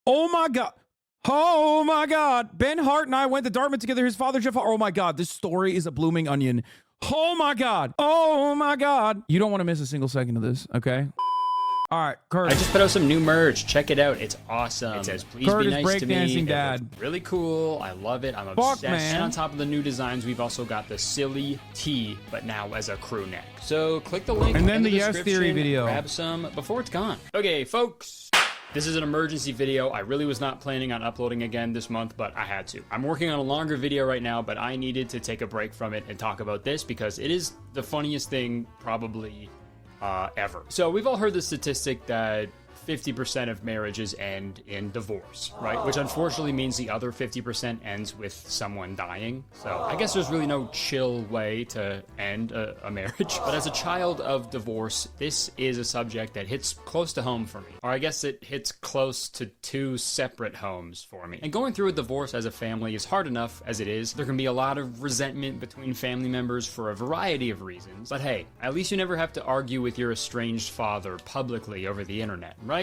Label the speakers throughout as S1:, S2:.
S1: Oh my God. Oh my God. Ben Hart and I went to Dartmouth together. His father, Jeff. Oh my God. This story is a blooming onion. Oh my God. Oh my God. You don't want to miss a single second of this, okay? All right, Curtis.
S2: I just put out some new merch. Check it out. It's awesome. It says, please
S1: Curtis,
S2: be nice to me.
S1: breakdancing dad.
S2: It really cool. I love it. I'm obsessed. Man. And on top of the new designs, we've also got the silly tee, but now as a crew neck. So click the link
S1: and then
S2: in
S1: the Yes
S2: description,
S1: Theory video.
S2: Grab some before it's gone. Okay, folks. This is an emergency video. I really was not planning on uploading again this month, but I had to. I'm working on a longer video right now, but I needed to take a break from it and talk about this because it is the funniest thing probably ever. So we've all heard the statistic that 50% of marriages end in divorce, right? Which unfortunately means the other 50% ends with someone dying. So I guess there's really no chill way to end a marriage. But as a child of divorce, this is a subject that hits close to home for me. Or I guess it hits close to two separate homes for me. And going through a divorce as a family is hard enough as it is. There can be a lot of resentment between family members for a variety of reasons. But hey, at least you never have to argue with your estranged father publicly over the internet, right?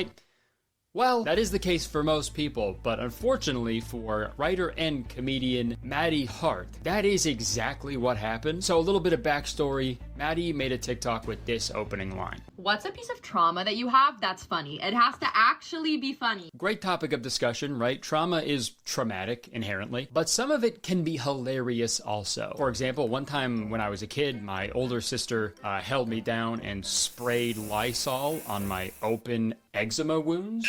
S2: Well, that is the case for most people, but unfortunately for writer and comedian Maddie Hart, that is exactly what happened. So a little bit of backstory, Maddie made a TikTok with this opening line.
S3: What's a piece of trauma that you have that's funny? It has to actually be funny.
S2: Great topic of discussion, right? Trauma is traumatic inherently, but some of it can be hilarious also. For example, one time when I was a kid, my older sister held me down and sprayed Lysol on my open eczema wounds.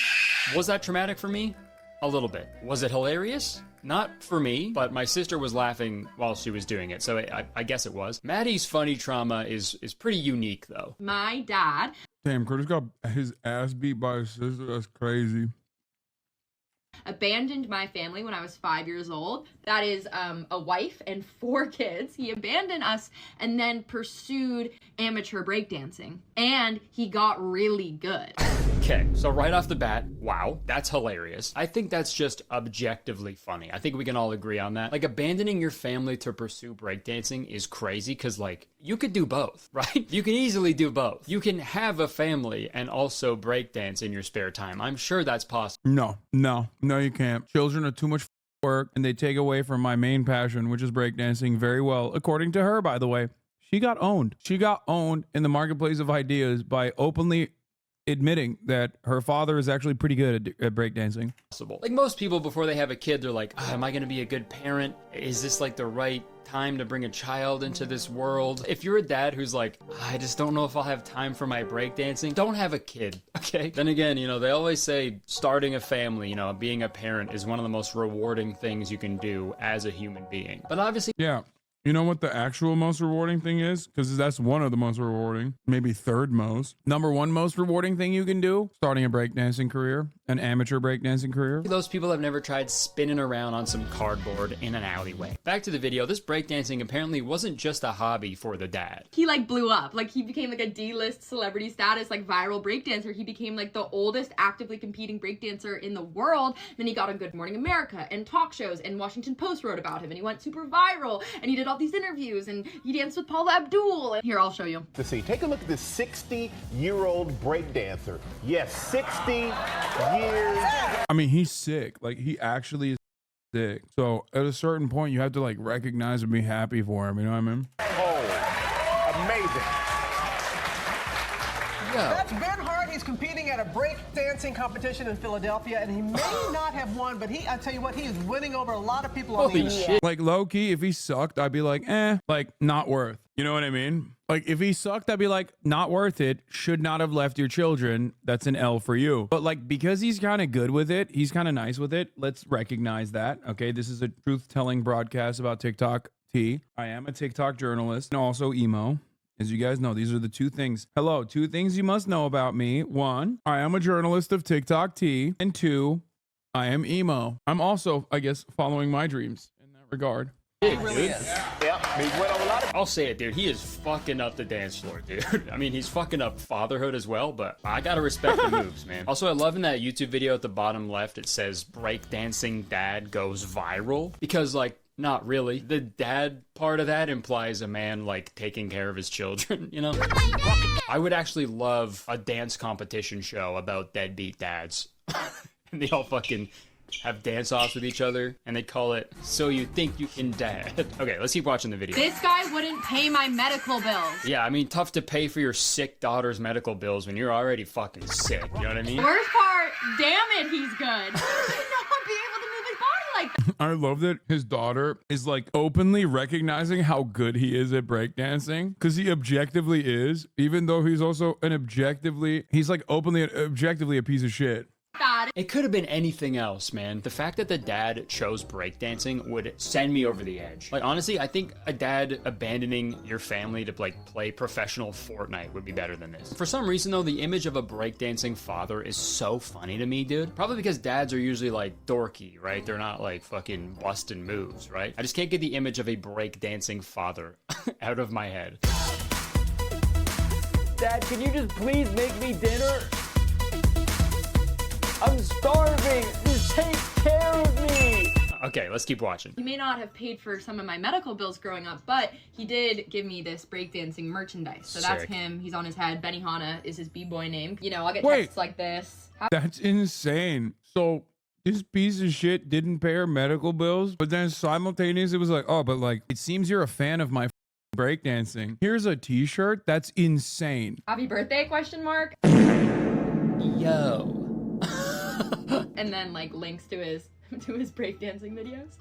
S2: Was that traumatic for me? A little bit. Was it hilarious? Not for me, but my sister was laughing while she was doing it, so I guess it was. Maddie's funny trauma is pretty unique, though.
S3: My dad...
S1: Damn, Curtis got his ass beat by his sister. That's crazy.
S3: Abandoned my family when I was 5 years old. That is a wife and 4 kids. He abandoned us and then pursued amateur breakdancing. And he got really good.
S2: Okay, so right off the bat, wow, that's hilarious. I think that's just objectively funny. I think we can all agree on that. Like, abandoning your family to pursue breakdancing is crazy because, like, you could do both, right? You can easily do both. You can have a family and also breakdance in your spare time. I'm sure that's possible.
S1: No, you can't. Children are too much work and they take away from my main passion, which is breakdancing very well. According to her, by the way, she got owned. She got owned in the marketplace of ideas by openly admitting that her father is actually pretty good at breakdancing.
S2: Like most people before they have a kid, they're like, oh, am I going to be a good parent? Is this like the right time to bring a child into this world? If you're a dad who's like, I just don't know if I'll have time for my breakdancing, don't have a kid, okay? Then again, you know, they always say starting a family, you know, being a parent is one of the most rewarding things you can do as a human being. But obviously...
S1: Yeah. You know what the actual most rewarding thing is? Because that's one of the most rewarding, maybe third most. Number one most rewarding thing you can do, starting a breakdancing career, an amateur breakdancing career.
S2: Those people have never tried spinning around on some cardboard in an alleyway. Back to the video, this breakdancing apparently wasn't just a hobby for the dad.
S3: He like blew up. Like he became like a D-list celebrity status, like viral breakdancer. He became like the oldest actively competing breakdancer in the world. Then he got on Good Morning America and talk shows, and Washington Post wrote about him, and he went super viral, and he did all these interviews, and he danced with Paula Abdul. And here, I'll show you.
S4: To see, take a look at this 60-year-old breakdancer. Yes, 60 years.
S1: I mean, he's sick. Like, he actually is sick. So at a certain point, you have to like recognize and be happy for him. You know what I mean?
S4: Oh, amazing.
S5: That's Ben Hart. He's competing at a break-dancing competition in Philadelphia, and he may not have won, but I tell you what, he is winning over a lot of people on the internet.
S2: Shit.
S1: Like, low-key, if he sucked, I'd be like, like, not worth. You know what I mean? Like, if he sucked, I'd be like, not worth it. Should not have left your children. That's an L for you. But like, because he's kind of good with it, he's kind of nice with it, let's recognize that. Okay, this is a truth-telling broadcast about TikTok tea. I am a TikTok journalist and also emo. As you guys know, these are the two things. Hello, two things you must know about me. 1, I am a journalist of TikTok tea. And 2, I am emo. I'm also, I guess, following my dreams in that regard.
S4: He really is. Yeah, he went on a lot of...
S2: I'll say it, dude. He is fucking up the dance floor, dude. I mean, he's fucking up fatherhood as well, but I gotta respect the moves, man. Also, I love in that YouTube video at the bottom left, it says, breakdancing dad goes viral. Because, like, not really. The dad part of that implies a man, like, taking care of his children, you know? I would actually love a dance competition show about deadbeat dads. And they all fucking have dance-offs with each other, and they call it So You Think You Can Dad. Okay, let's keep watching the video.
S3: This guy wouldn't pay my medical bills.
S2: Yeah, I mean, tough to pay for your sick daughter's medical bills when you're already fucking sick, you know what I mean?
S3: Worst part, damn it, he's good. I did not be able to move his body like that.
S1: I love that his daughter is like openly recognizing how good he is at breakdancing, because he objectively is, even though he's also he's like openly objectively a piece of shit.
S2: It could have been anything else, man. The fact that the dad chose breakdancing would send me over the edge. Like, honestly, I think a dad abandoning your family to like play professional Fortnite would be better than this. For some reason though, the image of a breakdancing father is so funny to me, dude. Probably because dads are usually like dorky, right? They're not like fucking busting moves, right? I just can't get the image of a breakdancing father out of my head.
S6: Dad, can you just please make me dinner? I'm starving. Just take care of me.
S2: Okay, let's keep watching.
S3: He may not have paid for some of my medical bills growing up, but he did give me this breakdancing merchandise. So that's
S2: Sick.
S3: him. He's on his head. Benihana is his b-boy name. You know, I'll get
S1: Wait.
S3: texts like this.
S1: That's insane. So this piece of shit didn't pay her medical bills, but then simultaneously it was like, oh, but like, it seems you're a fan of my breakdancing. Here's a t-shirt. That's insane.
S3: Happy birthday, question mark.
S2: Yo.
S3: And then like links to his breakdancing videos.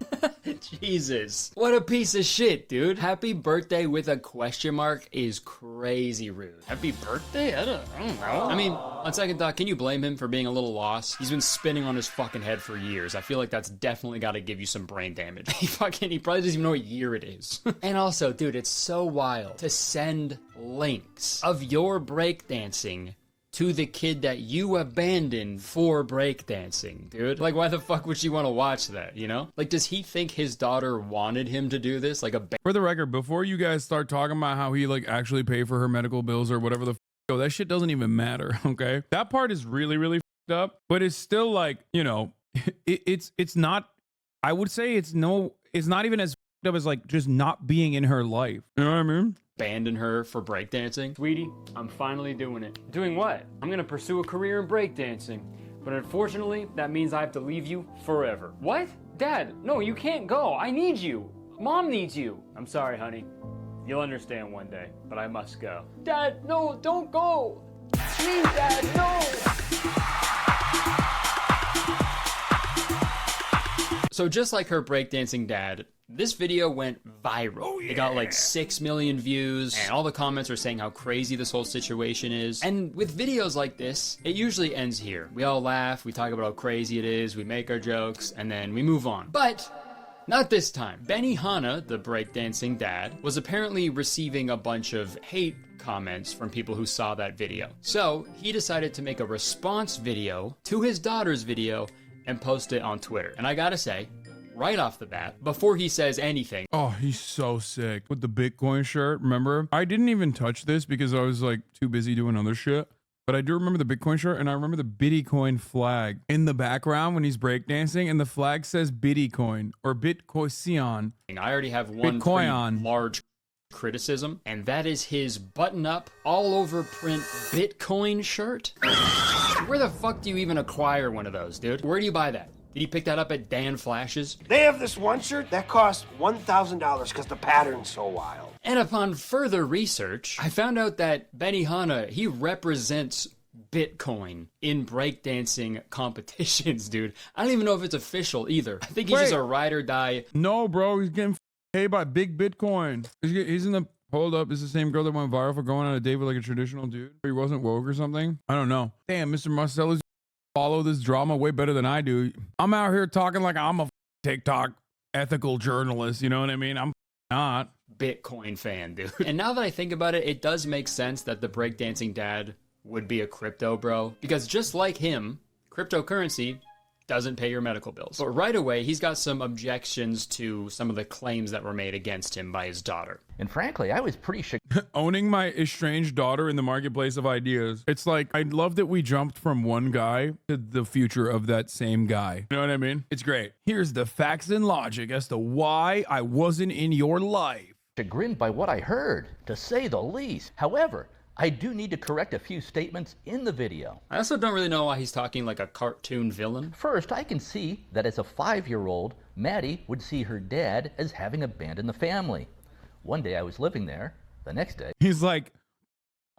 S2: Jesus. What a piece of shit, dude. Happy birthday with a question mark is crazy rude. Happy birthday? I don't know. I mean, on second thought, can you blame him for being a little lost? He's been spinning on his fucking head for years. I feel like that's definitely got to give you some brain damage. He probably doesn't even know what year it is. And also, dude, it's so wild to send links of your breakdancing to the kid that you abandoned for breakdancing, dude. Like, why the fuck would she want to watch that, you know? Like, does he think his daughter wanted him to do this? Like a
S1: For the record, before you guys start talking about how he like actually paid for her medical bills or whatever the yo, that shit doesn't even matter, okay? That part is really, really fucked up, but it's still like, you know, it's not, I would say it's not even as fucked up as like just not being in her life. You know what I mean?
S2: abandon her for breakdancing?
S6: Sweetie, I'm finally doing it. Doing what? I'm gonna pursue a career in breakdancing. But unfortunately, that means I have to leave you forever. What? Dad, no, you can't go. I need you. Mom needs you. I'm sorry, honey. You'll understand one day, but I must go. Dad, no, don't go. Please, Dad, no.
S2: So just like her breakdancing dad, this video went viral. Oh, yeah. It got like 6 million views, and all the comments are saying how crazy this whole situation is. And with videos like this, it usually ends here. We all laugh, we talk about how crazy it is, we make our jokes, and then we move on. But not this time. Benihana, the breakdancing dad, was apparently receiving a bunch of hate comments from people who saw that video. So he decided to make a response video to his daughter's video and post it on Twitter. And I gotta say, right off the bat, before he says anything.
S1: Oh, he's so sick. With the Bitcoin shirt, remember? I didn't even touch this because I was like too busy doing other shit. But I do remember the Bitcoin shirt, and I remember the Bitcoin flag in the background when he's breakdancing, and the flag says Bitcoin or Bitcoin.
S2: I already have one pretty large criticism, and that is his button-up, all-over print Bitcoin shirt. Where the fuck do you even acquire one of those, dude? Where do you buy that? Did he pick that up at Dan Flash's?
S7: They have this one shirt that costs $1,000 because the pattern's so wild.
S2: And upon further research, I found out that Benihana, he represents Bitcoin in breakdancing competitions, dude. I don't even know if it's official either. I think he's just a ride or die.
S1: No, bro, he's getting paid by big Bitcoin. He's in the... Hold up, is the same girl that went viral for going on a date with like a traditional dude? He wasn't woke or something? I don't know. Damn, Mr. Marcellus follow this drama way better than I do. I'm out here talking like I'm a TikTok ethical journalist, you know what I mean? I'm not.
S2: Bitcoin fan, dude. And now that I think about it, it does make sense that the breakdancing dad would be a crypto bro, because just like him, cryptocurrency doesn't pay your medical bills. But right away, he's got some objections to some of the claims that were made against him by his daughter.
S8: And frankly, I was pretty shook.
S1: Owning my estranged daughter in the marketplace of ideas. It's like, I love that we jumped from one guy to the future of that same guy. You know what I mean? It's great. Here's the facts and logic as to why I wasn't in your life.
S8: Chagrined by what I heard, to say the least. However, I do need to correct a few statements in the video.
S2: I also don't really know why he's talking like a cartoon villain.
S8: First, I can see that as a 5-year-old, Maddie would see her dad as having abandoned the family. One day I was living there, the next day...
S1: He's like,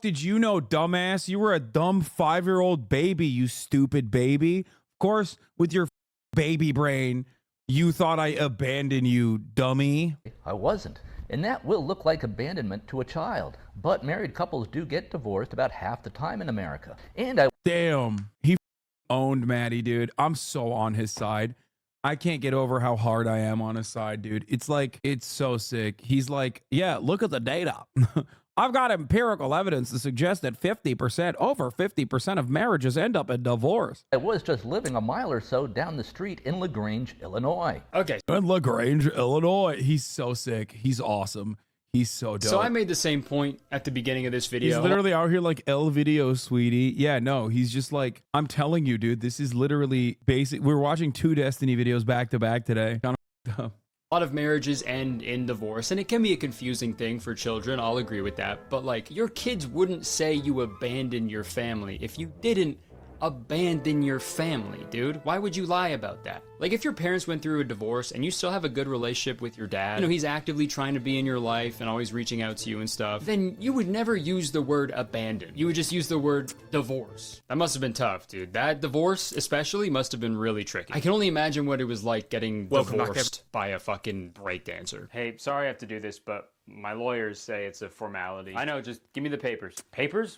S1: did you know, dumbass? You were a dumb 5-year-old baby, you stupid baby. Of course, with your baby brain, you thought I abandoned you, dummy.
S8: I wasn't. And that will look like abandonment to a child. But married couples do get divorced about half the time in America. And I...
S1: Damn. He owned Maddie, dude. I'm so on his side. I can't get over how hard I am on his side, dude. It's like, it's so sick. He's like, yeah, look at the data. I've got empirical evidence to suggest that over 50% of marriages end up in divorce.
S8: I was just living a mile or so down the street in LaGrange, Illinois.
S2: Okay.
S1: In LaGrange, Illinois. He's so sick. He's awesome. He's so dope.
S2: So I made the same point at the beginning of this video.
S1: He's literally out here like L video, sweetie. Yeah, no, he's just like, I'm telling you, dude, this is literally basic. We're watching 2 Destiny videos back to back today.
S2: A lot of marriages end in divorce, and it can be a confusing thing for children. I'll agree with that. But like, your kids wouldn't say you abandoned your family if you didn't abandon your family, dude. Why would you lie about that? Like, if your parents went through a divorce and you still have a good relationship with your dad, you know, he's actively trying to be in your life and always reaching out to you and stuff, then you would never use the word abandon. You would just use the word divorce. That must have been tough, dude. That divorce especially must have been really tricky. I can only imagine what it was like getting divorced by a fucking breakdancer.
S6: Hey, sorry I have to do this, but my lawyers say it's a formality. I know, just give me the papers. Papers?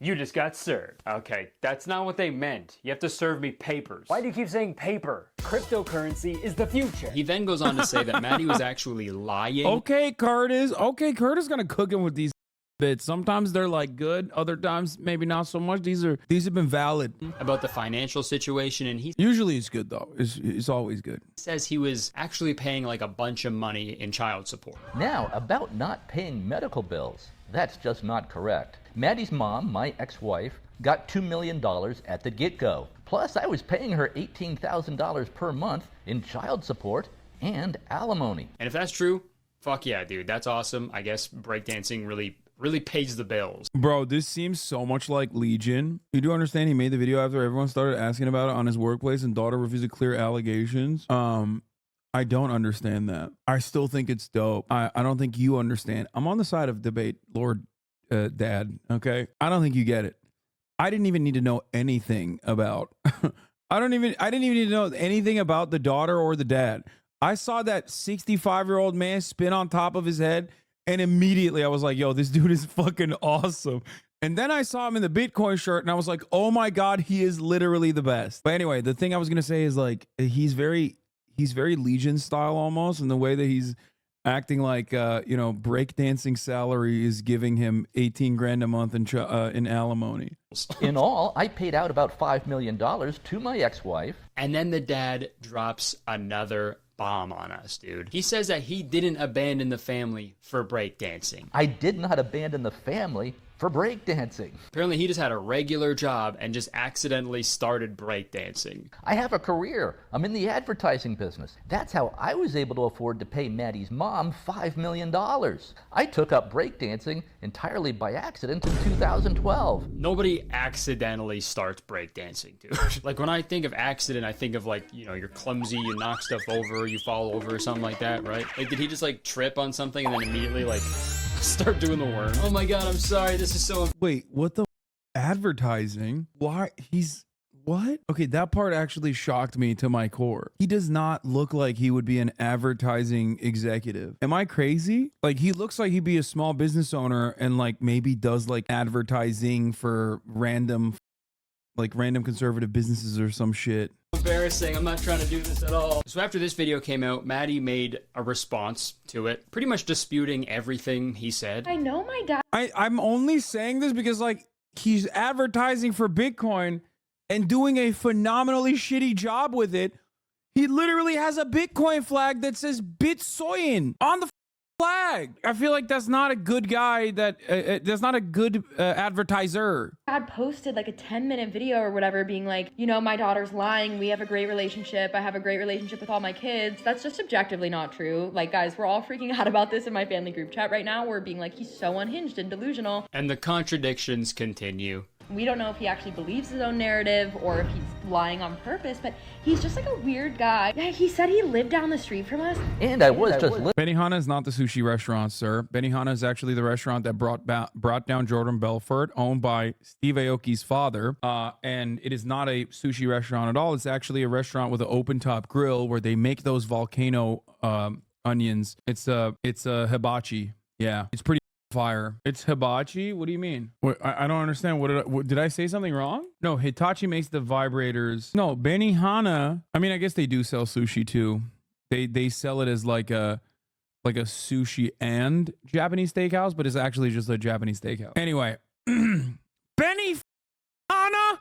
S6: You just got served. Okay, that's not what they meant. You have to serve me papers. Why do you keep saying paper? Cryptocurrency is the future.
S2: He then goes on to say that Maddie was actually lying.
S1: Okay, Kurtis. Okay, Kurtis gonna cook him with these bits. Sometimes they're like good, other times maybe not so much. These have been valid.
S2: About the financial situation, and he
S1: usually it's good though. It's always good.
S2: Says he was actually paying like a bunch of money in child support.
S8: Now, about not paying medical bills. That's just not correct. Maddie's mom, my ex-wife, got $2 million at the get-go. Plus, I was paying her $18,000 per month in child support and alimony.
S2: And if that's true, fuck yeah, dude. That's awesome. I guess breakdancing really pays the bills.
S1: Bro, this seems so much like Legion. You do understand he made the video after everyone started asking about it on his workplace and daughter refused to clear allegations. I don't understand that. I still think it's dope. I don't think you understand. I'm on the side of debate, Lord Dad, okay? I don't think you get it. I didn't even need to know anything about I didn't even need to know anything about the daughter or the dad. I saw that 65-year-old man spin on top of his head and immediately I was like, yo, this dude is fucking awesome. And then I saw him in the Bitcoin shirt and I was like, oh my God, he is literally the best. But anyway, the thing I was going to say is like, he's very Legion style almost in the way that he's acting like, you know, breakdancing salary is giving him 18 grand a month in alimony.
S8: In all, I paid out about $5 million to my ex-wife.
S2: And then the dad drops another bomb on us, dude. He says that he didn't abandon the family for breakdancing.
S8: I did not abandon the family for breakdancing.
S2: Apparently he just had a regular job and just accidentally started breakdancing.
S8: I have a career. I'm in the advertising business. That's how I was able to afford to pay Maddie's mom $5 million. I took up breakdancing entirely by accident in 2012.
S2: Nobody accidentally starts breakdancing, dude. Like when I think of accident, I think of like, you know, you're clumsy, you knock stuff over, you fall over or something like that, right? Like did he just like trip on something and then immediately like start doing the worm? Oh my God, I'm sorry. This is so...
S1: Wait, what the advertising? Why? What? Okay, that part actually shocked me to my core. He does not look like he would be an advertising executive. Am I crazy? Like he looks like he'd be a small business owner and like maybe does like advertising for random conservative businesses or some shit.
S2: Embarrassing. I'm not trying to do this at all. So after this video came out, Maddie made a response to it, pretty much disputing everything he said.
S3: I know my dad.
S1: I'm only saying this because like he's advertising for Bitcoin and doing a phenomenally shitty job with it. He literally has a Bitcoin flag that says Bitsoyin on the flag. I feel like that's not a good guy. That's not a good advertiser.
S3: Dad posted like a 10-minute video or whatever being like, you know, my daughter's lying. We have a great relationship. I have a great relationship with all my kids. That's just objectively not true. Like, guys, we're all freaking out about this in my family group chat right now. We're being like, he's so unhinged and delusional.
S2: And the contradictions continue.
S3: We don't know if he actually believes his own narrative or if he's lying on purpose, but he's just like a weird guy. Yeah, he said he lived down the street from us.
S8: And I was just
S1: Benihana is not the sushi restaurant, sir. Benihana is actually the restaurant that brought down Jordan Belfort, owned by Steve Aoki's father. And it is not a sushi restaurant at all. It's actually a restaurant with an open top grill where they make those volcano onions. It's a hibachi. Yeah, it's pretty fire. It's hibachi. What do you mean? I don't understand. What did I say something wrong? No, Hitachi makes the vibrators. No, Benihana. I mean, I guess they do sell sushi too. They sell it as like a sushi and Japanese steakhouse, but it's actually just a Japanese steakhouse. Anyway, Benihana.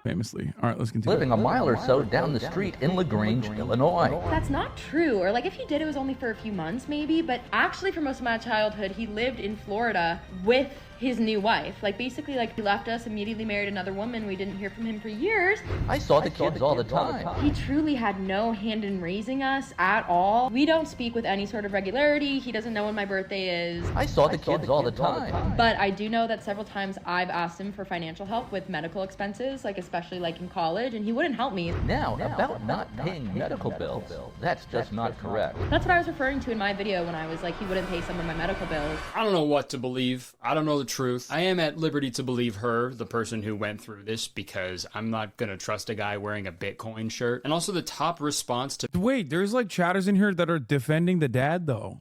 S1: Famously. All right, let's continue.
S8: living a mile or so down the street in LaGrange, Illinois.
S3: That's not true. Or like if he did, it was only for a few months maybe, but actually for most of my childhood, he lived in Florida with his new wife. Like basically like he left us, immediately married another woman. We didn't hear from him for years.
S8: I saw the kids all the time.
S3: He truly had no hand in raising us at all. We don't speak with any sort of regularity. He doesn't know when my birthday is.
S8: I saw the kids all the time.
S3: But I do know that several times I've asked him for financial help with medical expenses, like especially like in college, and he wouldn't help me.
S8: Now, about not paying medical bills, that's just not correct.
S3: That's what I was referring to in my video when I was like, he wouldn't pay some of my medical bills.
S2: I don't know what to believe. I don't know the truth. I am at liberty to believe her, the person who went through this, because I'm not gonna trust a guy wearing a Bitcoin shirt. And also the top response to—
S1: Wait, there's like chatters in here that are defending the dad though.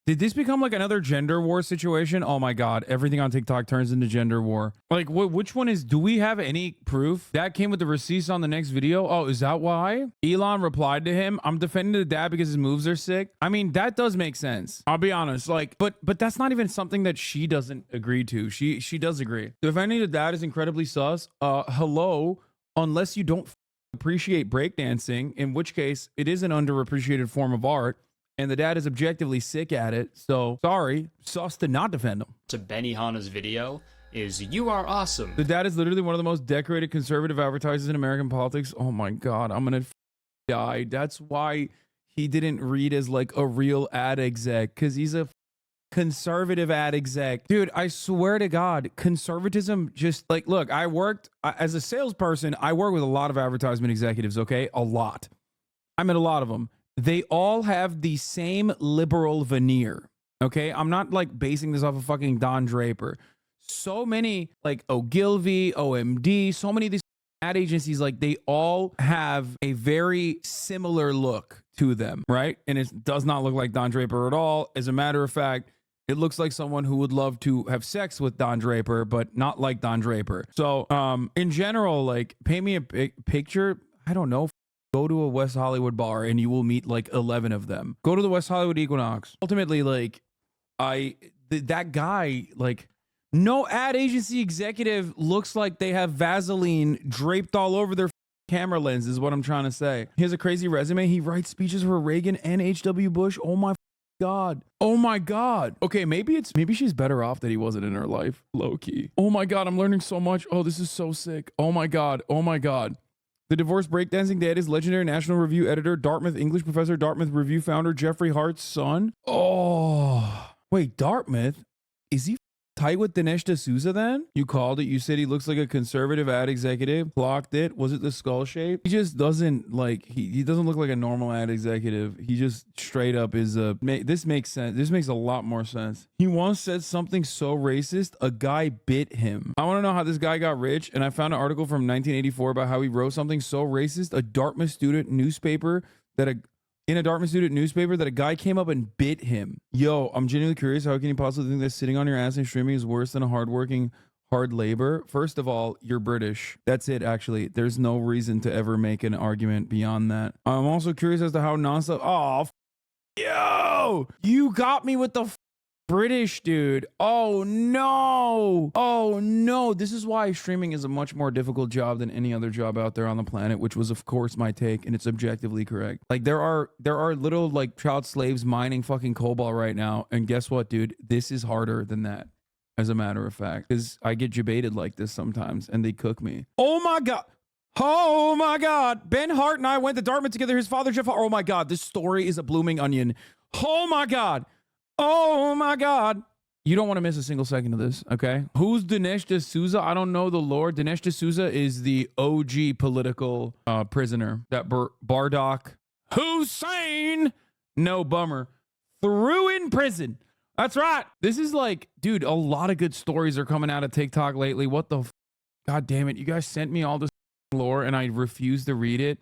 S1: Did this become like another gender war situation? Oh my God, everything on TikTok turns into gender war. Like which one is, do we have any proof? That came with the receipts on the next video. Oh, is that why? Elon replied to him, I'm defending the dad because his moves are sick. I mean, that does make sense. I'll be honest. Like, but that's not even something that she doesn't agree to. She does agree. Defending the dad is incredibly sus. Hello, unless you don't appreciate breakdancing, in which case it is an underappreciated form of art. And the dad is objectively sick at it. So, sorry, sus to not defend him.
S2: To Benihana's video is, "You are awesome."
S1: The dad is literally one of the most decorated conservative advertisers in American politics. Oh my God, I'm gonna die. That's why he didn't read as like a real ad exec, because he's a conservative ad exec. Dude, I swear to God, conservatism just like, look, I worked as a salesperson. I work with a lot of advertisement executives, okay? A lot. I met a lot of them. They all have the same liberal veneer, okay? I'm not like basing this off of fucking Don Draper. So many like Ogilvy, OMD, so many of these ad agencies, like they all have a very similar look to them, right? And it does not look like Don Draper at all. As a matter of fact, it looks like someone who would love to have sex with Don Draper, but not like Don Draper. So in general, like pay me a picture, I don't know, go to a West Hollywood bar and you will meet like 11 of them. Go to the West Hollywood Equinox. Ultimately, like that guy, like no ad agency executive looks like they have Vaseline draped all over their camera lens is what I'm trying to say. He has a crazy resume. He writes speeches for Reagan and H.W. Bush. Oh my God. Oh my God. Okay, maybe she's better off that he wasn't in her life. Low key. Oh my God, I'm learning so much. Oh, this is so sick. Oh my God. Oh my God. The divorced breakdancing dad is legendary National Review editor, Dartmouth English professor, Dartmouth Review founder, Jeffrey Hart's son. Oh, wait, Dartmouth? Is he tight with Dinesh D'Souza then? You called it. You said he looks like a conservative ad executive. Clocked it. Was it the skull shape? He just doesn't like, he doesn't look like a normal ad executive. He just straight up is this makes sense. This makes a lot more sense. He once said something so racist, a guy bit him. I want to know how this guy got rich. And I found an article from 1984 about how he wrote something so racist, a Dartmouth student newspaper that a guy came up and bit him. Yo, I'm genuinely curious. How can you possibly think that sitting on your ass and streaming is worse than a hard labor? First of all, you're British. That's it, actually. There's no reason to ever make an argument beyond that. I'm also curious as to how nonstop. Oh, yo, you got me with the British dude. Oh no. Oh no. This is why streaming is a much more difficult job than any other job out there on the planet, which was of course my take, and it's objectively correct. Like there are little like child slaves mining fucking cobalt right now, and guess what, dude? This is harder than that. As a matter of fact, because I get debated like this sometimes, and they cook me. Oh my god. Oh my god. Ben Hart and I went to Dartmouth together. His father, Jeff. Oh my god. This story is a blooming onion. Oh my god. Oh my god. You don't want to miss a single second of this, okay? Who's Dinesh D'Souza? I don't know the lore. Dinesh D'Souza is the OG political prisoner that Bardock Hussein, no bummer, threw in prison. That's right. This is like, dude, a lot of good stories are coming out of TikTok lately. What the god damn it. You guys sent me all this lore and I refused to read it.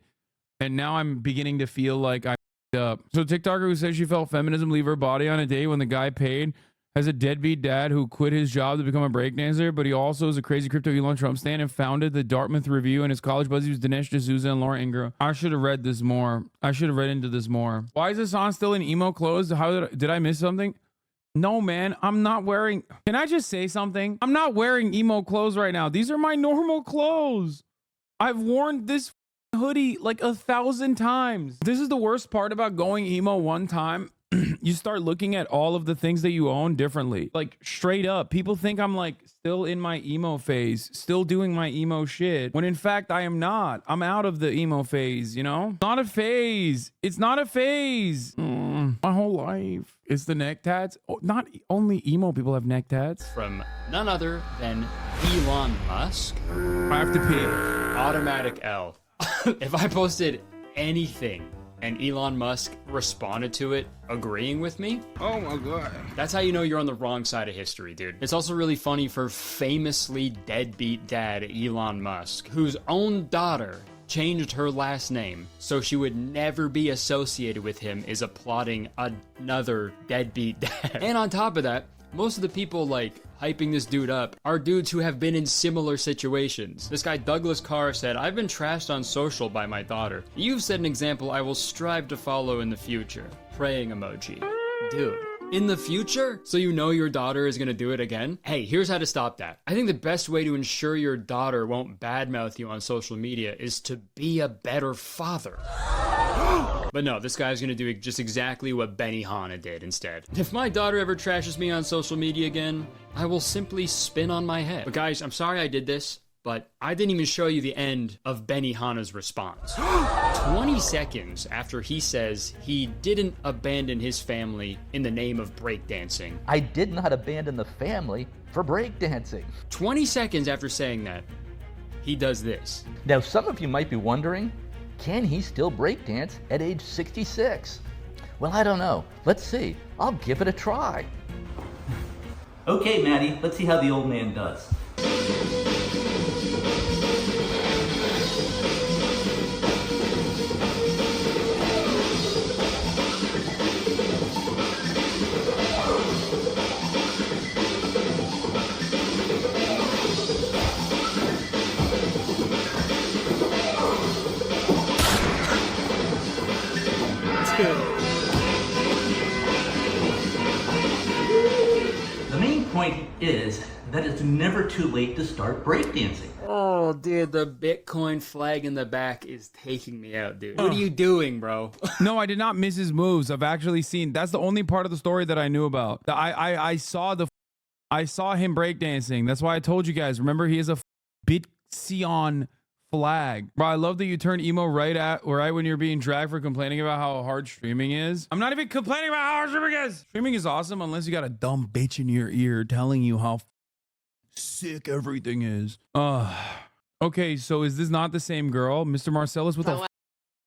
S1: And now I'm beginning to feel like I up. So TikToker who says she felt feminism leave her body on a day when the guy paid has a deadbeat dad who quit his job to become a breakdancer, but he also is a crazy crypto Elon Trump stan and founded the Dartmouth Review, and his college buddies was Dinesh D'Souza and Laura Ingram. I should have read this more. I should have read into this more. Why is Hassan still in emo clothes? How did I miss something? No, man, I'm not wearing... Can I just say something? I'm not wearing emo clothes right now. These are my normal clothes. I've worn this hoodie like 1,000 times. This is the worst part about going emo one time. You start looking at all of the things that you own differently. Like straight up, people think I'm like still in my emo phase, still doing my emo shit, when in fact I am not. I'm out of the emo phase, you know? Not a phase. It's not a phase. My whole life. It's the neck tats. Oh, not only emo people have neck tats.
S2: From none other than Elon Musk.
S1: I have to pee.
S2: Automatic L. If I posted anything and Elon Musk responded to it agreeing with me, oh my god, that's how you know you're on the wrong side of history, dude. It's also really funny for famously deadbeat dad Elon Musk, whose own daughter changed her last name so she would never be associated with him, is applauding another deadbeat dad. And on top of that, most of the people like hyping this dude up are dudes who have been in similar situations. This guy Douglas Carr said, "I've been trashed on social by my daughter. You've set an example I will strive to follow in the future." Praying emoji. Dude, in the future? So you know your daughter is gonna do it again? Hey, here's how to stop that. I think the best way to ensure your daughter won't badmouth you on social media is to be a better father. But no, this guy's gonna do just exactly what Benihana did instead. If my daughter ever trashes me on social media again, I will simply spin on my head. But guys, I'm sorry I did this, but I didn't even show you the end of Benihana's response. 20 seconds after he says he didn't abandon his family in the name of breakdancing.
S8: I did not abandon the family for breakdancing.
S2: 20 seconds after saying that, he does this.
S8: Now, some of you might be wondering, can he still breakdance at age 66? Well, I don't know. Let's see. I'll give it a try.
S9: Okay, Maddie, let's see how the old man does. The main point is that it's never too late to start breakdancing.
S2: Oh, dude, the Bitcoin flag in the back is taking me out, dude. What are you doing, bro?
S1: No, I did not miss his moves. I've actually seen. That's the only part of the story that I knew about. I saw him breakdancing. That's why I told you guys. Remember, he has a Bitcoin flag. Bro, I love that you turn emo right when you're being dragged for complaining about how hard streaming is. I'm not even complaining about how hard streaming is. Streaming is awesome unless you got a dumb bitch in your ear telling you how sick everything is. Okay, so is this not the same girl? Mr. Marcellus with the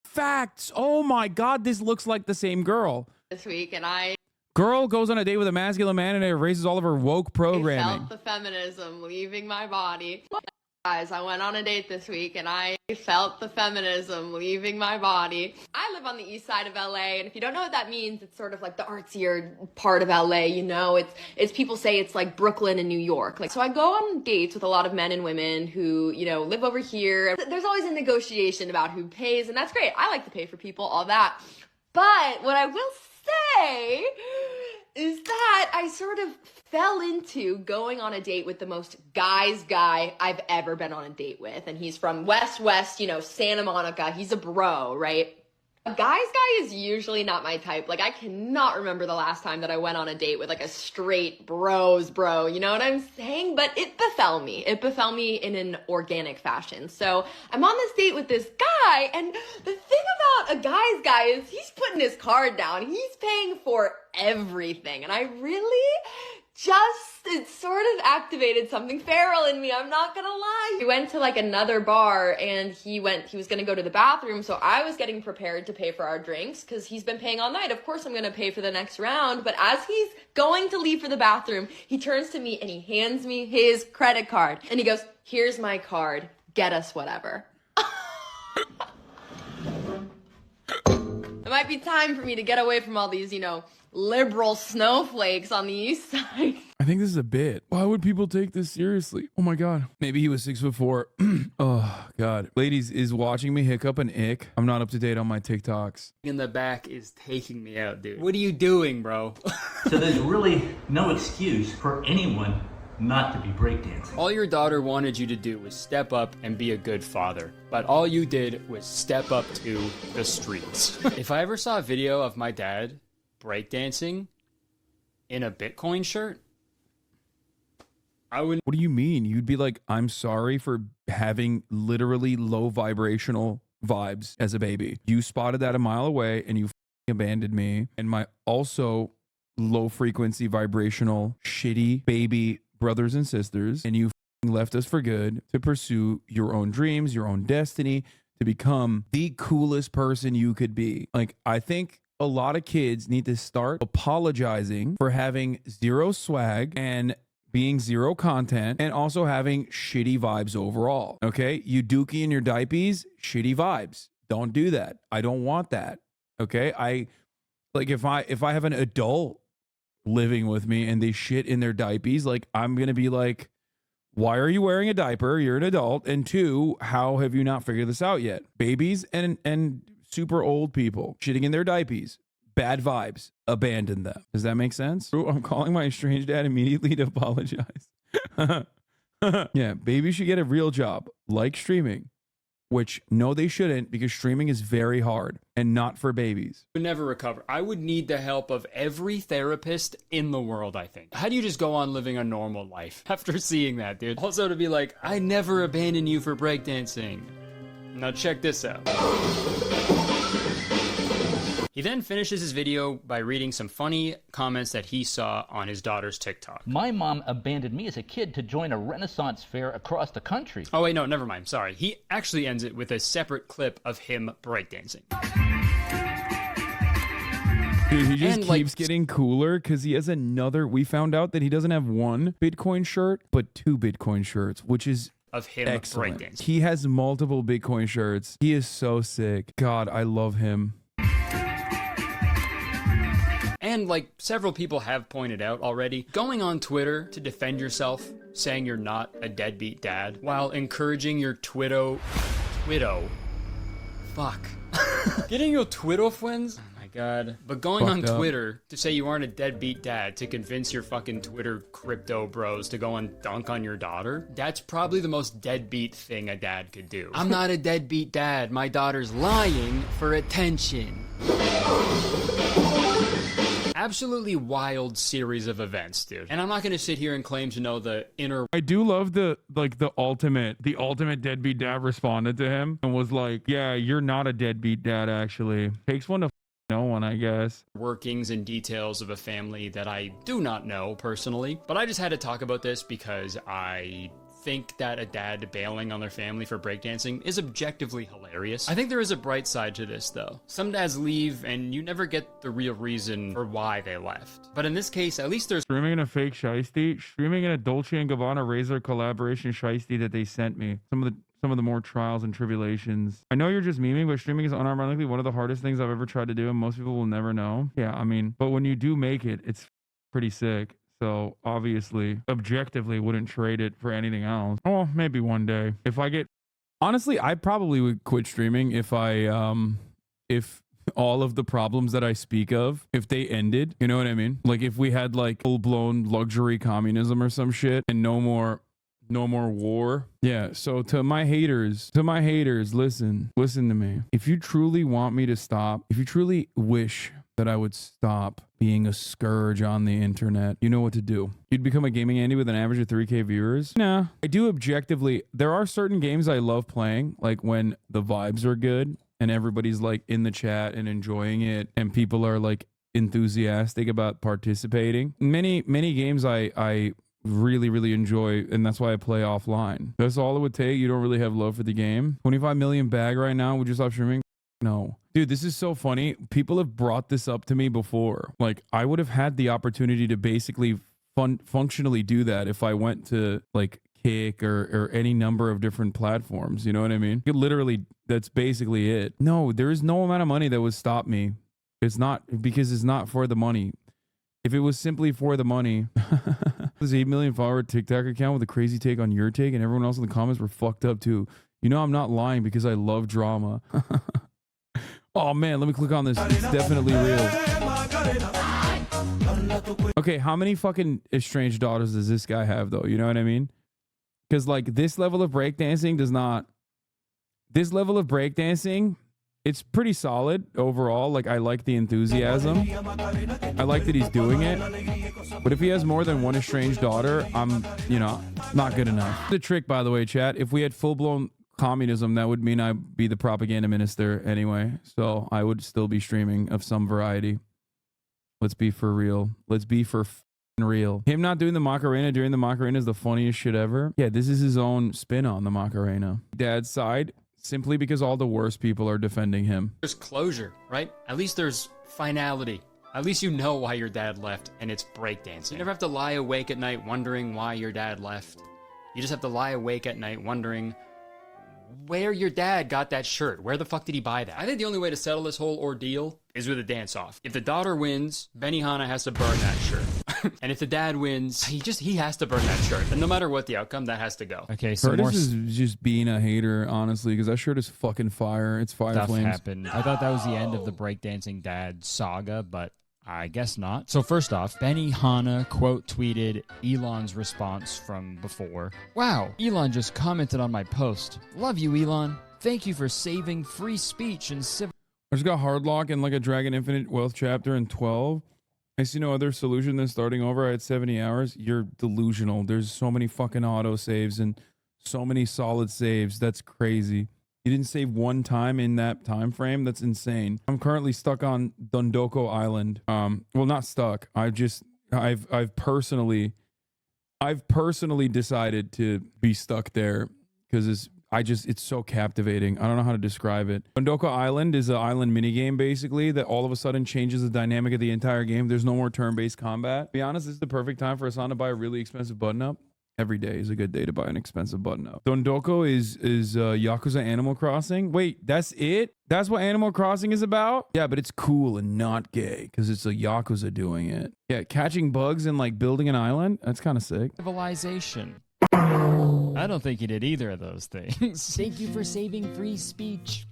S1: facts. Oh my god, this looks like the same girl.
S3: This week, and
S1: Girl goes on a date with a masculine man and it erases all of her woke programming.
S3: felt the feminism leaving my body. Guys, I went on a date this week and I felt the feminism leaving my body. I live on the east side of LA, and if you don't know what that means, it's sort of like the artsier part of LA, you know? It's people say it's like Brooklyn and New York. Like, so I go on dates with a lot of men and women who, you know, live over here. There's always a negotiation about who pays, and that's great. I like to pay for people, all that. But what I will say is that I sort of fell into going on a date with the most guy's guy I've ever been on a date with. And he's from West, you know, Santa Monica. He's a bro, right? A guy's guy is usually not my type. Like, I cannot remember the last time that I went on a date with like a straight bros bro, you know what I'm saying? But it befell me. It befell me in an organic fashion. So I'm on this date with this guy, and the thing about a guy's guy is he's putting his card down. He's paying for everything. And I really it sort of activated something feral in me. I'm not gonna lie. We went to like another bar, and he was gonna go to the bathroom. So I was getting prepared to pay for our drinks because he's been paying all night. Of course I'm gonna pay for the next round. But as he's going to leave for the bathroom, he turns to me and he hands me his credit card. And he goes, "Here's my card. Get us whatever." It might be time for me to get away from all these, you know, liberal snowflakes on the east side.
S1: I think this is a bit. Why would people take this seriously? Oh my God. Maybe he was 6'4". Oh God. Ladies, is watching me hiccup an ick? I'm not up to date on my TikToks.
S2: In the back is taking me out, dude. What are you doing, bro?
S9: So there's really no excuse for anyone not to be breakdancing.
S2: All your daughter wanted you to do was step up and be a good father. But all you did was step up to the streets. If I ever saw a video of my dad breakdancing in a Bitcoin shirt, I wouldn't.
S1: What do you mean? You'd be like, "I'm sorry for having literally low vibrational vibes as a baby. You spotted that a mile away and you abandoned me and my also low frequency vibrational shitty baby brothers and sisters, and you left us for good to pursue your own dreams, your own destiny, to become the coolest person you could be." Like, I think a lot of kids need to start apologizing for having zero swag and being zero content and also having shitty vibes overall. Okay? You dookie in your diapers, shitty vibes. Don't do that. I don't want that. Okay? If I have an adult living with me and they shit in their diapers, like, I'm gonna be like, why are you wearing a diaper? You're an adult. And two, how have you not figured this out yet? Babies and super old people shitting in their diapers, bad vibes, abandon them. Does that make sense? I'm calling my estranged dad immediately to apologize. Yeah, babies should get a real job like streaming, which no, they shouldn't, because streaming is very hard and not for babies.
S2: Would never recover. I would need the help of every therapist in the world, I think. How do you just go on living a normal life after seeing that, dude? Also to be like, I never abandon you for breakdancing. Now check this out. He then finishes his video by reading some funny comments that he saw on his daughter's TikTok.
S8: My mom abandoned me as a kid to join a Renaissance fair across the country.
S2: Oh wait, no, never mind, sorry. He actually ends it with a separate clip of him breakdancing.
S1: Dude, he just keeps getting cooler because he has another. We found out that he doesn't have one Bitcoin shirt, but two Bitcoin shirts, which is
S2: of him
S1: excellent.
S2: Breakdancing.
S1: He has multiple Bitcoin shirts. He is so sick. God, I love him.
S2: And like several people have pointed out already, going on Twitter to defend yourself, saying you're not a deadbeat dad, while encouraging your Twitto, fuck. Getting your Twitto friends? Oh my god. But going on Twitter to say you aren't a deadbeat dad to convince your fucking Twitter crypto bros to go and dunk on your daughter, that's probably the most deadbeat thing a dad could do. I'm not a deadbeat dad, my daughter's lying for attention. Absolutely wild series of events, dude. And I'm not gonna sit here and claim to know the inner.
S1: I do love the ultimate deadbeat dad responded to him and was like, yeah, you're not a deadbeat dad, actually. Takes one to know one, I guess.
S2: Workings and details of a family that I do not know personally. But I just had to talk about this because I think that a dad bailing on their family for breakdancing is objectively hilarious. I think there is a bright side to this though. Some dads leave and you never get the real reason for why they left. But in this case, at least there's
S1: streaming in a fake shiesty, streaming in a Dolce & Gabbana Razor collaboration shiesty that they sent me. Some of the more trials and tribulations. I know you're just memeing, but streaming is unironically one of the hardest things I've ever tried to do, and most people will never know. Yeah, I mean, but when you do make it, it's pretty sick. So obviously, objectively, wouldn't trade it for anything else. Oh, maybe one day. If I get, honestly, I probably would quit streaming if I, if all of the problems that I speak of, if they ended, you know what I mean? Like if we had like full-blown luxury communism or some shit and no more war. Yeah, so to my haters, listen to me. If you truly want me to stop, if you truly wish that I would stop being a scourge on the internet, you know what to do. You'd become a gaming Andy with an average of 3K viewers. Nah, I do objectively. There are certain games I love playing, like when the vibes are good and everybody's like in the chat and enjoying it and people are like enthusiastic about participating. Many games I really enjoy, and that's why I play offline. That's all it would take. You don't really have love for the game. 25 million bag right now. Would you stop streaming? No. Dude, this is so funny. People have brought this up to me before. Like, I would have had the opportunity to basically functionally do that if I went to like Kick or any number of different platforms. You know what I mean? Literally, that's basically it. No, there is no amount of money that would stop me. It's not, because it's not for the money. If it was simply for the money, this 8 million follower TikTok account with a crazy take on your take, and everyone else in the comments were fucked up too. You know I'm not lying because I love drama. Oh man, let me click on this. It's definitely real. Okay, how many fucking estranged daughters does this guy have though? You know what I mean? Because like this level of breakdancing does not. This level of breakdancing, it's pretty solid overall. Like I like the enthusiasm. I like that he's doing it. But if he has more than one estranged daughter, I'm, you know, not good enough. The trick, by the way, chat, if we had full-blown communism, that would mean I'd be the propaganda minister anyway. So I would still be streaming of some variety. Let's be for real. Let's be for real. Him not doing the Macarena during the Macarena is the funniest shit ever. Yeah, this is his own spin on the Macarena. Dad's side, simply because all the worst people are defending him.
S2: There's closure, right? At least there's finality. At least you know why your dad left, and it's breakdancing. You never have to lie awake at night wondering why your dad left. You just have to lie awake at night wondering where your dad got that shirt. Where the fuck did he buy that? I think the only way to settle this whole ordeal is with a dance-off. If the daughter wins, Benihana has to burn that shirt. And if the dad wins, he has to burn that shirt. And no matter what the outcome, that has to go.
S6: Okay, so
S1: Kurtis is just being a hater, honestly, because that shirt is fucking fire. It's fire
S6: stuff
S1: flames.
S6: happened. I thought that was the end of the breakdancing dad saga, but I guess not. So first off, Benihana quote tweeted Elon's response from before. Wow, Elon just commented on my post. Love you, Elon. Thank you for saving free speech and civil.
S1: I just got Hardlock and like a Dragon Infinite Wealth chapter in 12. I see no other solution than starting over. I had 70 hours. You're delusional. There's so many fucking auto saves and so many solid saves. That's crazy. You didn't save one time in that time frame. That's insane. I'm currently stuck on Dondoko Island. Well, not stuck. I've personally decided to be stuck there because it's so captivating. I don't know how to describe it. Dondoko Island is an island minigame basically that all of a sudden changes the dynamic of the entire game. There's no more turn-based combat. To be honest, this is the perfect time for Hasan to buy a really expensive button-up. Every day is a good day to buy an expensive button-up. Dondoko is Yakuza Animal Crossing. Wait, that's it? That's what Animal Crossing is about? Yeah, but it's cool and not gay because it's a Yakuza doing it. Yeah, catching bugs and like building an island. That's kind of sick.
S6: Civilization. I don't think he did either of those things. Thank you for saving free speech.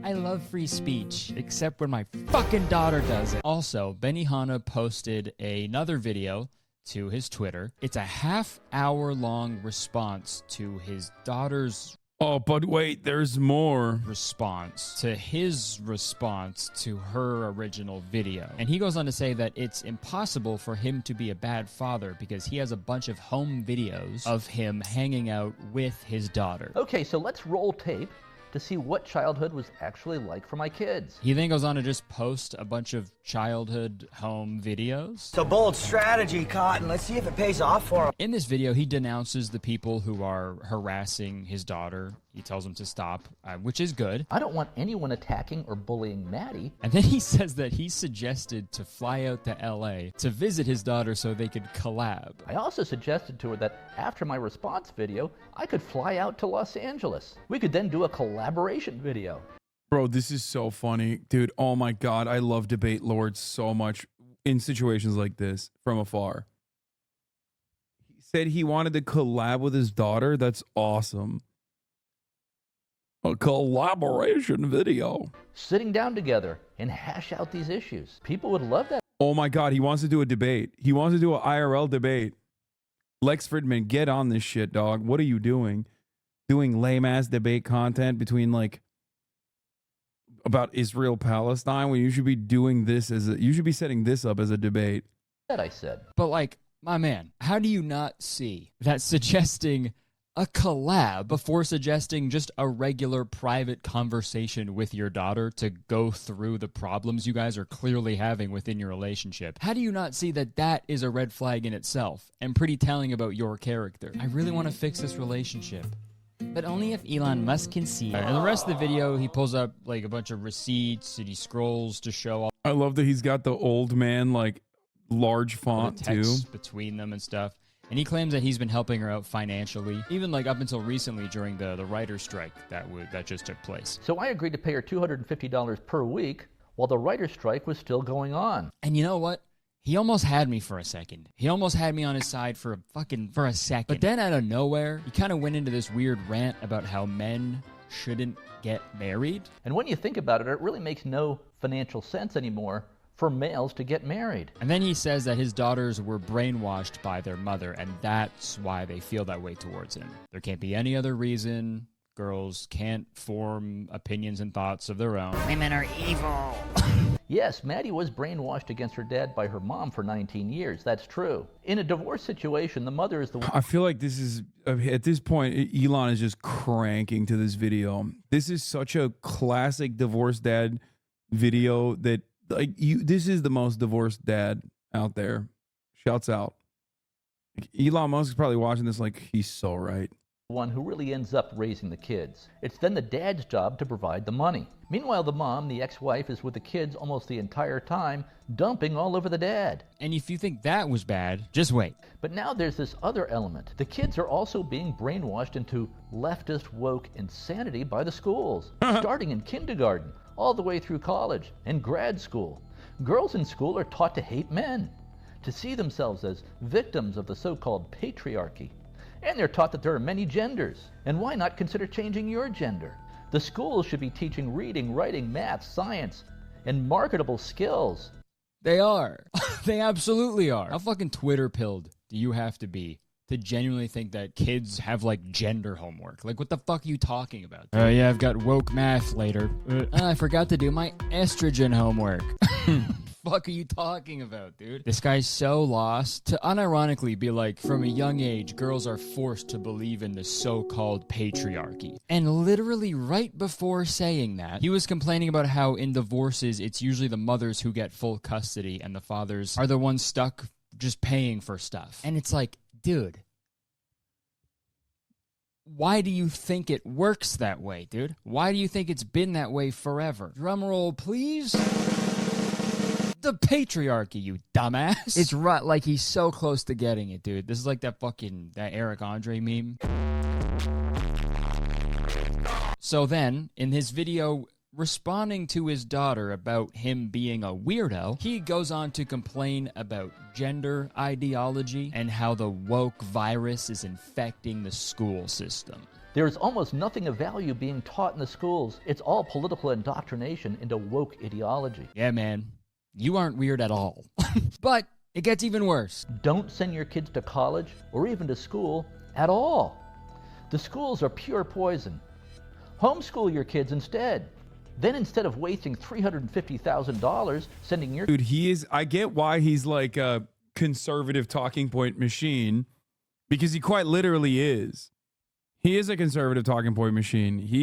S6: I love free speech, except when my fucking daughter does it. Also, Benihana posted another video to his Twitter. It's a half-hour-long response to his daughter's
S1: Oh, but wait, there's more.
S6: Response to his response to her original video. And he goes on to say that it's impossible for him to be a bad father because he has a bunch of home videos of him hanging out with his daughter.
S8: Okay, so let's roll tape to see what childhood was actually like for my kids.
S6: He then goes on to just post a bunch of childhood home videos.
S10: It's a bold strategy, Cotton. Let's see if it pays off for him.
S6: In this video, he denounces the people who are harassing his daughter. He tells them to stop, which is good.
S8: I don't want anyone attacking or bullying Maddie.
S6: And then he says that he suggested to fly out to LA to visit his daughter so they could collab.
S8: I also suggested to her that after my response video, I could fly out to Los Angeles. We could then do a collaboration video.
S1: Bro, this is so funny. Dude, oh my God, I love Debate Lord so much in situations like this from afar. He said he wanted to collab with his daughter. That's awesome. A collaboration video.
S8: Sitting down together and hash out these issues. People would love that.
S1: Oh my God, he wants to do a debate. He wants to do an IRL debate. Lex Fridman, get on this shit, dog. What are you doing? Doing lame-ass debate content between, like, about Israel-Palestine when you should be doing this you should be setting this up as a debate.
S8: That I said.
S2: But, like, my man, how do you not see that suggesting a collab before suggesting just a regular private conversation with your daughter to go through the problems you guys are clearly having within your relationship? How do you not see that that is a red flag in itself and pretty telling about your character? I really want to fix this relationship, but only if Elon Musk can see. And the rest of the video, he pulls up like a bunch of receipts and he scrolls to show all.
S1: I love that he's got the old man, like, large font
S2: the
S1: too
S2: text between them and stuff. And he claims that he's been helping her out financially, even like up until recently during the writer's strike that just took place.
S8: So I agreed to pay her $250 per week while the writer's strike was still going on.
S2: And you know what? He almost had me for a second. He almost had me on his side for a second. But then out of nowhere, he kind of went into this weird rant about how men shouldn't get married.
S8: And when you think about it, it really makes no financial sense anymore for males to get married.
S2: And then he says that his daughters were brainwashed by their mother, and that's why they feel that way towards him. There can't be any other reason. Girls can't form opinions and thoughts of their own.
S10: Women are evil.
S8: Yes, Maddie was brainwashed against her dad by her mom for 19 years. That's true. In a divorce situation, the mother is the one.
S1: I feel like this is, at this point, Elon is just cranking to this video. This is such a classic divorced dad video that, like, this is the most divorced dad out there. Shouts out. Like, Elon Musk is probably watching this like, he's so right.
S8: One who really ends up raising the kids. It's then the dad's job to provide the money. Meanwhile, the mom, the ex-wife, is with the kids almost the entire time, dumping all over the dad.
S2: And if you think that was bad, just wait.
S8: But now there's this other element. The kids are also being brainwashed into leftist woke insanity by the schools, starting in kindergarten, all the way through college and grad school. Girls in school are taught to hate men, to see themselves as victims of the so-called patriarchy. And they're taught that there are many genders. And why not consider changing your gender? The schools should be teaching reading, writing, math, science, and marketable skills.
S2: They are. They absolutely are. How fucking Twitter pilled do you have to be to genuinely think that kids have, like, gender homework? Like, what the fuck are you talking about? Oh, yeah, I've got woke math later. I forgot to do my estrogen homework. Fuck are you talking about, dude? This guy's so lost. To unironically be like, from a young age, girls are forced to believe in the so-called patriarchy. And literally right before saying that, he was complaining about how in divorces, it's usually the mothers who get full custody and the fathers are the ones stuck just paying for stuff. And it's like, dude, why do you think it works that way, dude? Why do you think it's been that way forever? Drum roll, please. The patriarchy, you dumbass. It's right, like he's so close to getting it, dude. This is like that Eric Andre meme. So then, in his video responding to his daughter about him being a weirdo, he goes on to complain about gender ideology and how the woke virus is infecting the school system.
S8: There is almost nothing of value being taught in the schools. It's all political indoctrination into woke ideology.
S2: Yeah, man. You aren't weird at all. But it gets even worse.
S8: Don't send your kids to college or even to school at all. The schools are pure poison. Homeschool your kids instead. Then instead of wasting $350,000 sending your...
S1: Dude, I get why he's like a conservative talking point machine, because he quite literally is. He is a conservative talking point machine. He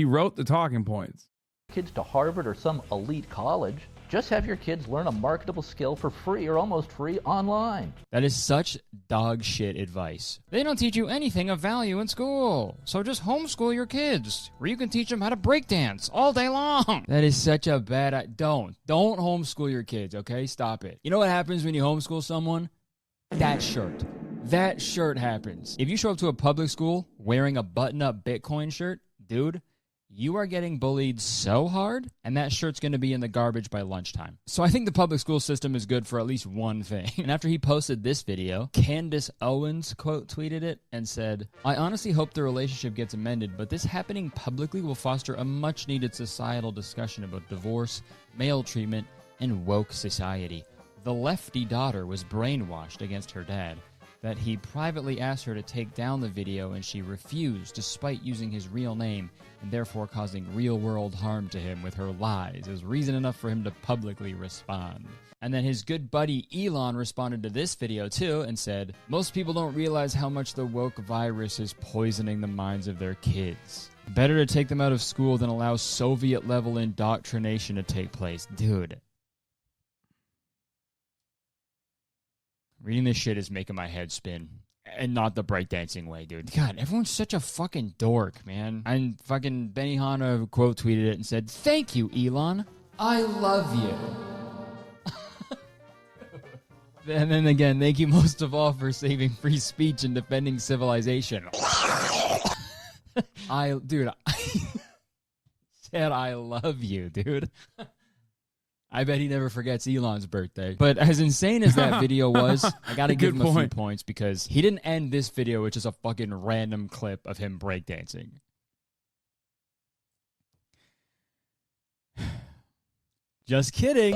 S1: wrote the talking points.
S8: Kids to Harvard or some elite college. Just have your kids learn a marketable skill for free or almost free online.
S2: That is such dog shit advice. They don't teach you anything of value in school. So just homeschool your kids, where you can teach them how to breakdance all day long. That is such a bad... Don't homeschool your kids, okay? Stop it. You know what happens when you homeschool someone? That shirt happens. If you show up to a public school wearing a button-up Bitcoin shirt, dude, you are getting bullied so hard, and that shirt's going to be in the garbage by lunchtime. So I think the public school system is good for at least one thing. And after he posted this video, Candace Owens quote tweeted it and said, "I honestly hope the relationship gets amended, but this happening publicly will foster a much needed societal discussion about divorce, male treatment, and woke society. The lefty daughter was brainwashed against her dad, that he privately asked her to take down the video and she refused despite using his real name and therefore causing real-world harm to him with her lies is reason enough for him to publicly respond." And then his good buddy Elon responded to this video too and said, "Most people don't realize how much the woke virus is poisoning the minds of their kids. Better to take them out of school than allow Soviet-level indoctrination to take place." Dude. Reading this shit is making my head spin. And not the breakdancing way, dude. God, everyone's such a fucking dork, man. And fucking Benihana quote tweeted it and said, "Thank you, Elon. I love you." And then again, "Thank you most of all for saving free speech and defending civilization." I said I love you, dude. I bet he never forgets Elon's birthday. But as insane as that video was, I gotta give him a few points because he didn't end this video with just a fucking random clip of him breakdancing. Just kidding.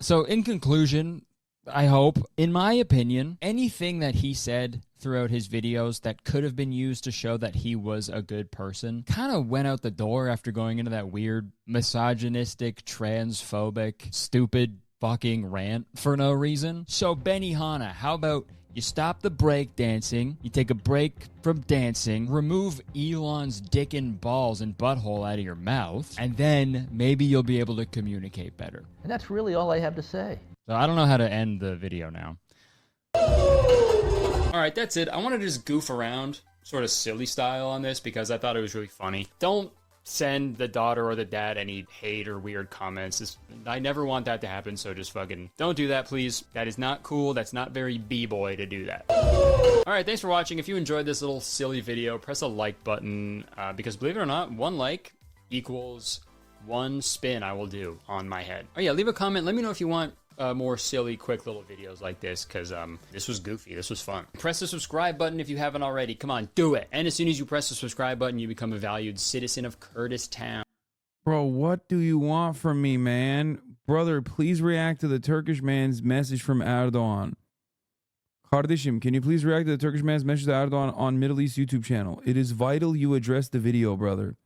S2: So in conclusion, I hope, in my opinion, anything that he said throughout his videos that could have been used to show that he was a good person kind of went out the door after going into that weird misogynistic, transphobic, stupid fucking rant for no reason. So Benihana, how about you stop the break dancing, you take a break from dancing, remove Elon's dick and balls and butthole out of your mouth, and then maybe you'll be able to communicate better.
S8: And that's really all I have to say.
S2: So I don't know how to end the video now. All right, that's it. I wanted to just goof around, sort of silly style on this because I thought it was really funny. Don't send the daughter or the dad any hate or weird comments. I never want that to happen, so just fucking don't do that, please. That is not cool. That's not very b-boy to do that. All right, thanks for watching. If you enjoyed this little silly video, press a like button because believe it or not, one like equals one spin I will do on my head. Oh yeah, leave a comment. Let me know if you want more silly, quick little videos like this, because this was goofy. This was fun. Press the subscribe button if you haven't already. Come on, do it. And as soon as you press the subscribe button, you become a valued citizen of Kurtis Town.
S1: Bro, what do you want from me, man? Brother, please react to the Turkish man's message from Erdogan. Kardeşim, can you please react to the Turkish man's message to Erdogan on Middle East YouTube channel? It is vital you address the video, brother.